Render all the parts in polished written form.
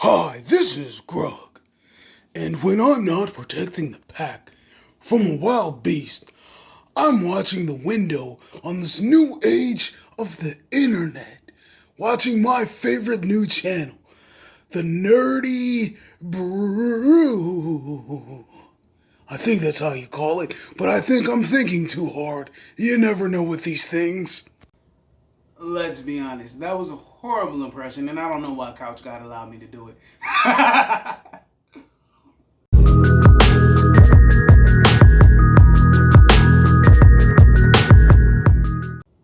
Hi, this is Grug, and when I'm not protecting the pack from a wild beast, I'm watching the window on this new age of the internet, watching my favorite new channel, the Nerdy Brew. I think that's how you call it, but I think I'm thinking too hard. You never know with these things. Let's be honest, that was a horrible impression, and I don't know why Couch God allowed me to do it.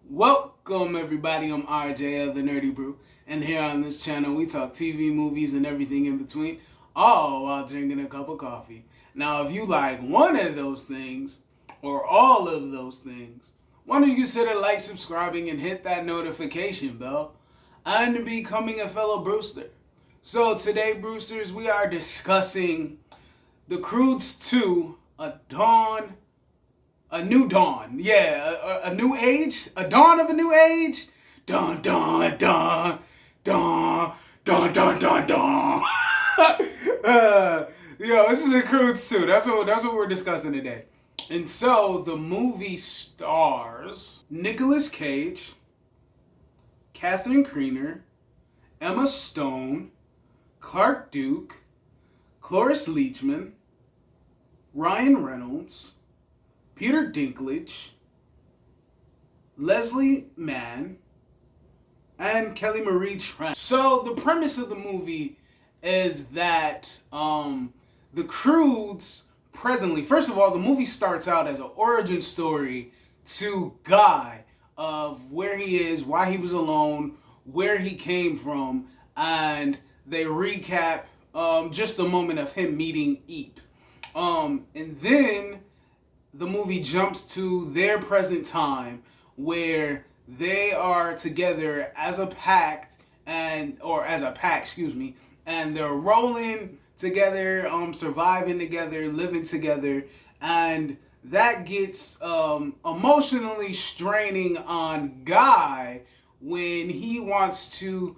Welcome everybody, I'm RJ of the Nerdy Brew, and here on this channel we talk TV, movies, and everything in between, all while drinking a cup of coffee. Now if you like one of those things, or all of those things, why don't you consider like, subscribing, and hit that notification bell, and becoming a fellow Brewster. So today, Brewsters, we are discussing the Croods 2, a new dawn. Yeah, a new age, a dawn of a new age. Dawn, dawn, dawn, dawn, dawn, dawn, dawn, dawn. This is the Croods 2. That's what we're discussing today. And so the movie stars Nicolas Cage, Catherine Keener, Emma Stone, Clark Duke, Cloris Leachman, Ryan Reynolds, Peter Dinklage, Leslie Mann, and Kelly Marie Tran. So the premise of the movie is that the Croods presently, first of all, the movie starts out as an origin story to Guy of where he is, why he was alone, where he came from, and they recap just a moment of him meeting Eep. And then the movie jumps to their present time where they are together as a pact and they're rolling together, surviving together, living together, and that gets emotionally straining on Guy when he wants to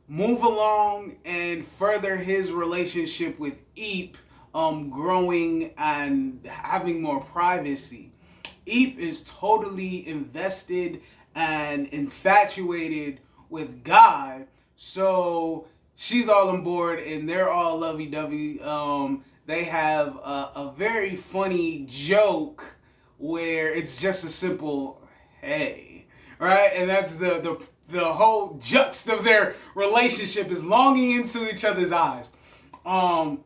move along and further his relationship with Eep, growing and having more privacy. Eep is totally invested and infatuated with Guy, so she's all on board and they're all lovey-dovey. They have a very funny joke where it's just a simple "hey," right? And that's the whole juxt of their relationship is longing into each other's eyes. Grunk,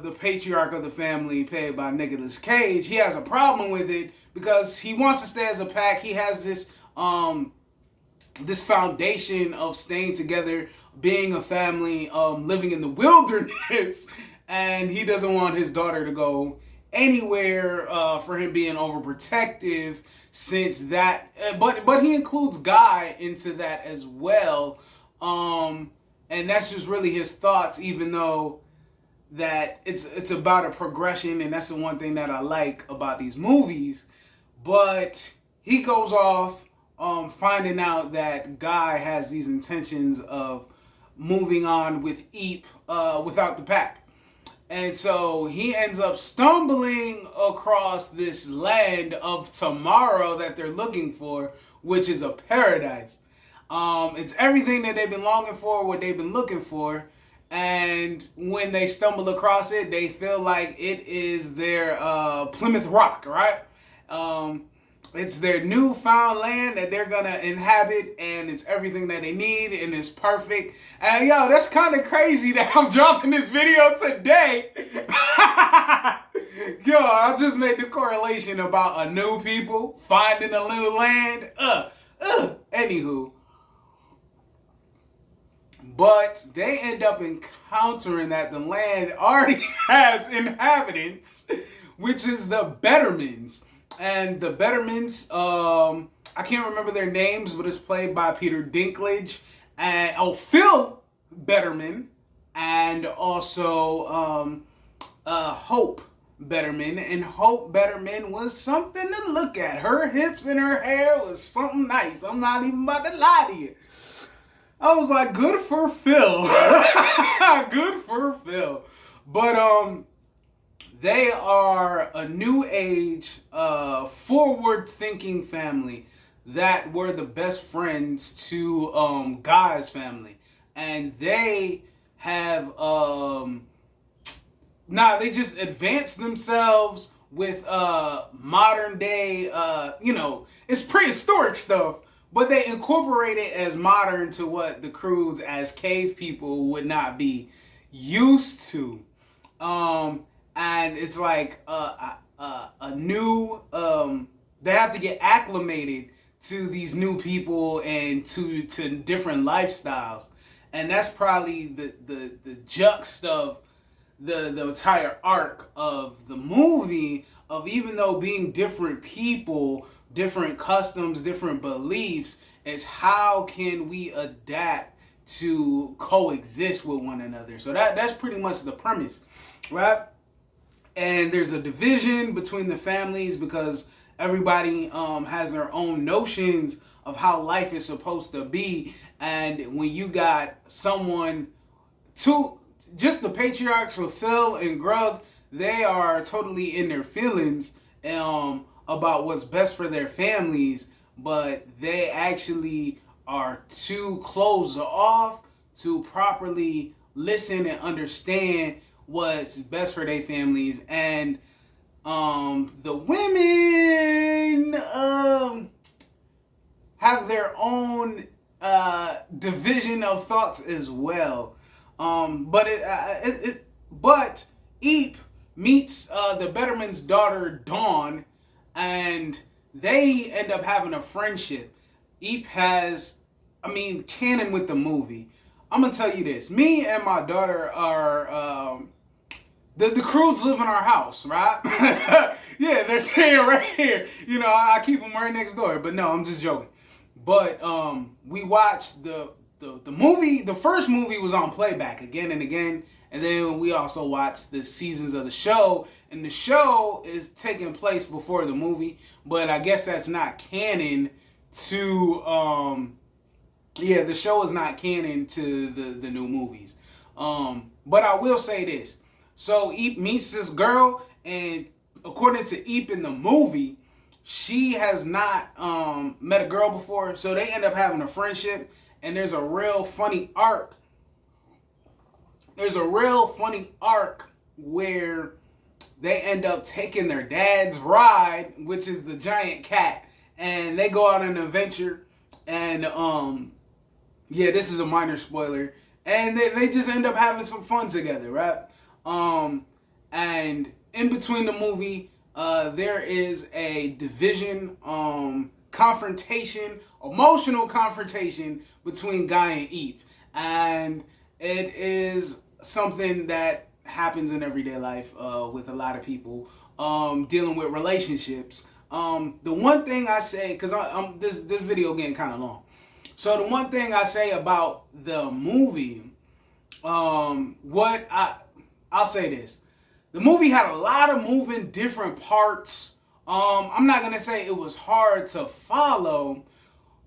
the patriarch of the family, played by Nicolas Cage, he has a problem with it because he wants to stay as a pack. He has this foundation of staying together, being a family, living in the wilderness, and he doesn't want his daughter to go anywhere for him being overprotective. Since that, but he includes Guy into that as well, and that's just really his thoughts. Even though that it's about a progression, and that's the one thing that I like about these movies. But he goes off finding out that Guy has these intentions of moving on with Eep without the pack. And so he ends up stumbling across this land of tomorrow that they're looking for, which is a paradise. It's everything that they've been longing for, what they've been looking for. And when they stumble across it, they feel like it is their Plymouth Rock, right? It's their newfound land that they're gonna inhabit, and it's everything that they need, and it's perfect. And that's kind of crazy that I'm dropping this video today. I just made the correlation about a new people finding a new land. Anywho. But they end up encountering that the land already has inhabitants, which is the Bettermans. And the Bettermans, I can't remember their names, but it's played by Peter Dinklage and Phil Betterman, and also Hope Betterman. And Hope Betterman was something to look at. Her hips and her hair was something nice. I'm not even about to lie to you. I was like, good for Phil. Good for Phil. But they are a new age, forward-thinking family that were the best friends to Guy's family, and they have they just advanced themselves with modern day, it's prehistoric stuff, but they incorporate it as modern to what the Croods as cave people would not be used to. And it's like a new, they have to get acclimated to these new people and to different lifestyles. And that's probably the juxt of the entire arc of the movie, of even though being different people, different customs, different beliefs, is how can we adapt to coexist with one another. So that's pretty much the premise, right? And there's a division between the families because everybody has their own notions of how life is supposed to be. And when you got someone, just the patriarchs with Phil and Grug, they are totally in their feelings about what's best for their families, but they actually are too closed off to properly listen and understand what's best for their families. And the women have their own division of thoughts as well. But Eep meets the Betterman's daughter Dawn, and they end up having a friendship. Eep has, canon with the movie. I'm gonna tell you this: me and my daughter are the Croods live in our house, right? Yeah, they're staying right here. I keep them right next door. But no, I'm just joking. But we watched the movie. The first movie was on playback again and again, and then we also watched the seasons of the show. And the show is taking place before the movie, but I guess that's not canon to the show is not canon to the new movies. But I will say this. So Eep meets this girl, and according to Eep in the movie, she has not met a girl before, so they end up having a friendship. And there's a real funny arc. There's a real funny arc where they end up taking their dad's ride, which is the giant cat, and they go on an adventure. And this is a minor spoiler, and they just end up having some fun together, right? And in between the movie, there is a division, confrontation, emotional confrontation between Guy and Eep. And it is something that happens in everyday life with a lot of people dealing with relationships. The one thing I say, because this video getting kind of long. So the one thing I say about the movie, I'll say this. The movie had a lot of moving different parts. I'm not going to say it was hard to follow,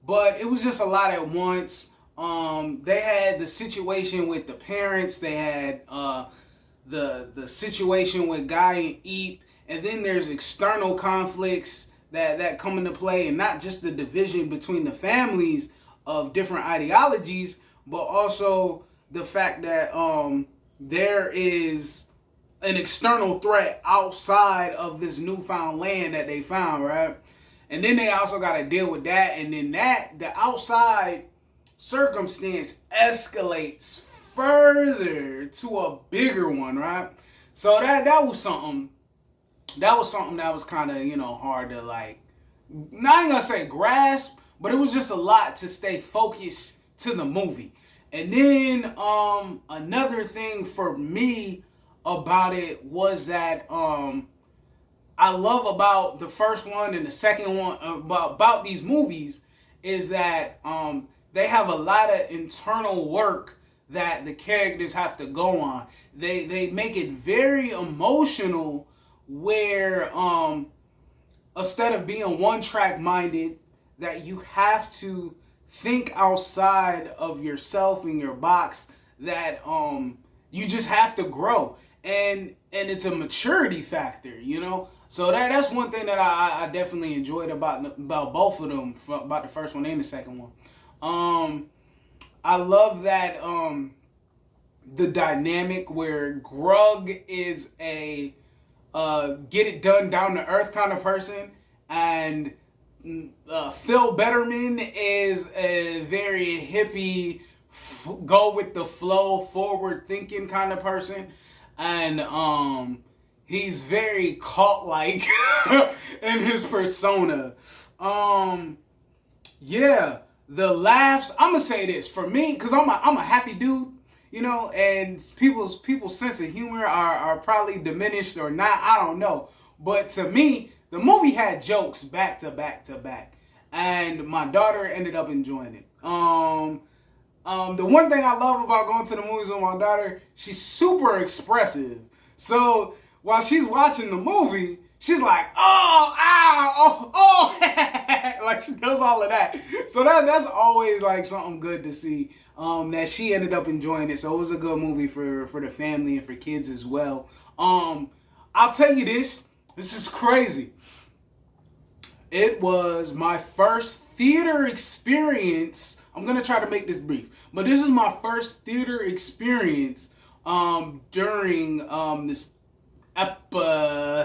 but it was just a lot at once. They had the situation with the parents. They had the situation with Guy and Eep. And then there's external conflicts that come into play. And not just the division between the families of different ideologies, but also the fact that there is an external threat outside of this newfound land that they found, right? And then they also got to deal with that. And then the outside circumstance escalates further to a bigger one, right? So that was something. That was something that was kind of, hard to I ain't gonna say grasp, but it was just a lot to stay focused to the movie. And then another thing for me about it was that I love about the first one and the second one about these movies is that they have a lot of internal work that the characters have to go on. They make it very emotional where instead of being one track minded, that you have to think outside of yourself and your box, that you just have to grow, and it's a maturity factor, you know. So that's one thing that I definitely enjoyed about both of them, about the first one and the second one. I love that the dynamic where Grug is a get it done, down to earth kind of person, and Phil Betterman is a very hippie, go with the flow, forward thinking kind of person, and he's very cult like in his persona. Yeah, the laughs. I'm gonna say this for me, because I'm a happy dude, you know, and people's sense of humor are probably diminished or not. I don't know, but to me, the movie had jokes back to back to back, and my daughter ended up enjoying it. The one thing I love about going to the movies with my daughter, she's super expressive. So while she's watching the movie, she's like, oh, ow, oh, like she does all of that. So that's always like something good to see. That she ended up enjoying it. So it was a good movie for the family and for kids as well. I'll tell you this. This is crazy. It was my first theater experience. I'm going to try to make this brief. But this is my first theater experience during this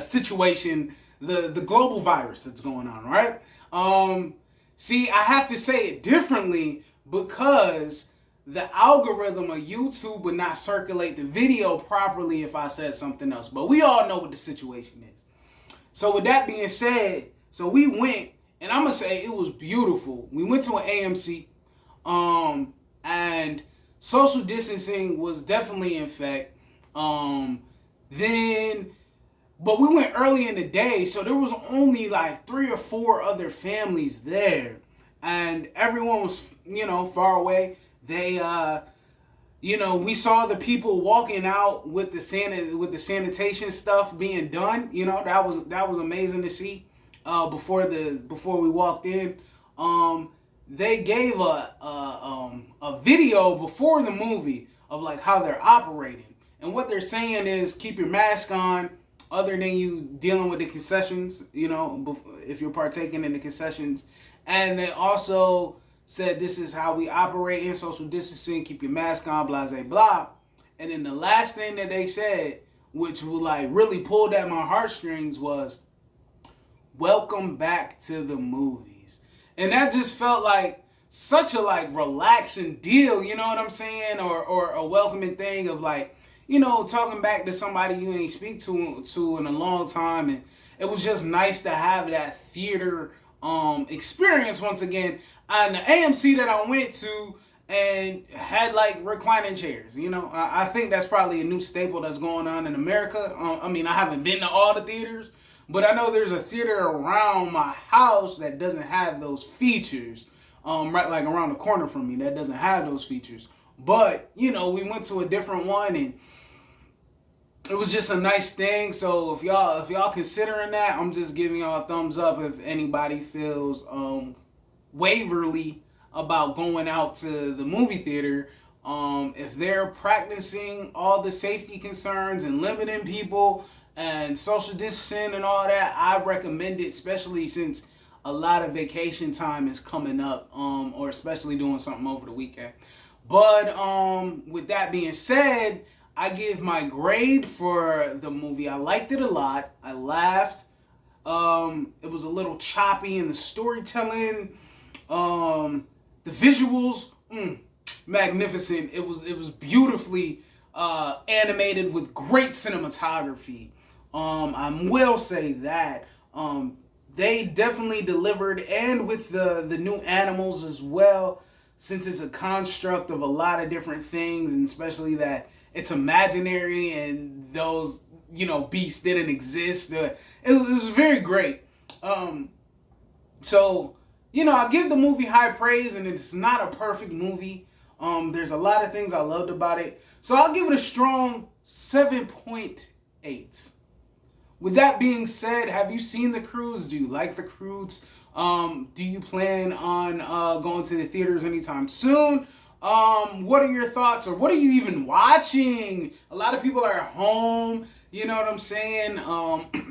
situation, the global virus that's going on, right? See, I have to say it differently because the algorithm of YouTube would not circulate the video properly if I said something else. But we all know what the situation is. So with that being said, so we went, and I'm going to say it was beautiful. We went to an AMC, and social distancing was definitely in effect. But we went early in the day, so there was only like 3 or 4 other families there, and everyone was, you know, far away. They, you know, we saw the people walking out with the sanitation stuff being done. You know, that was amazing to see. Before we walked in, they gave a video before the movie of like how they're operating, and what they're saying is keep your mask on, other than you dealing with the concessions, you know, if you're partaking in the concessions. And they also said this is how we operate in social distancing, keep your mask on, blah, blah, blah. And then the last thing that they said, which would like really pulled at my heartstrings, was welcome back to the movies. And that just felt like such a like relaxing deal, you know what I'm saying? Or a welcoming thing of like, you know, talking back to somebody you ain't speak to in a long time. And it was just nice to have that theater experience once again. And the AMC that I went to and had like reclining chairs, you know, I think that's probably a new staple that's going on in America. I mean, I haven't been to all the theaters, but I know there's a theater around my house that doesn't have those features. Right, like around the corner from me, that doesn't have those features. But you know, we went to a different one, and it was just a nice thing. So if y'all considering that, I'm just giving y'all a thumbs up. If anybody feels waverly about going out to the movie theater, if they're practicing all the safety concerns and limiting people and social distancing and all that, I recommend it, especially since a lot of vacation time is coming up, or especially doing something over the weekend. But with that being said, I give my grade for the movie. I liked it a lot. I laughed. It was a little choppy in the storytelling. The visuals, magnificent. It was beautifully animated with great cinematography. I will say that. They definitely delivered, and with the new animals as well, since it's a construct of a lot of different things, and especially that it's imaginary and those, you know, beasts didn't exist. It was very great. So, you know, I give the movie high praise, and it's not a perfect movie. There's a lot of things I loved about it. So I'll give it a strong 7.8. With that being said, have you seen the Croods? Do you like the Croods? Do you plan on going to the theaters anytime soon? What are your thoughts, or what are you even watching? A lot of people are at home, you know what I'm saying?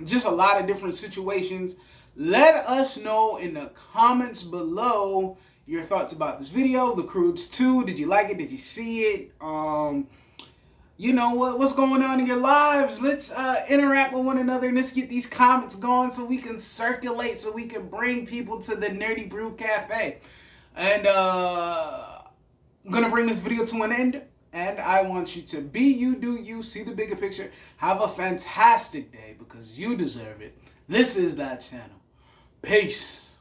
Just a lot of different situations. Let us know in the comments below your thoughts about this video, the Croods 2. Did you like it? Did you see it? You know what's going on in your lives. Let's interact with one another, and let's get these comments going so we can circulate, so we can bring people to the Nerdy Brew Cafe. And I'm gonna bring this video to an end, and I want you to be you, do you, see the bigger picture. Have a fantastic day, because you deserve it. This is that channel. Peace.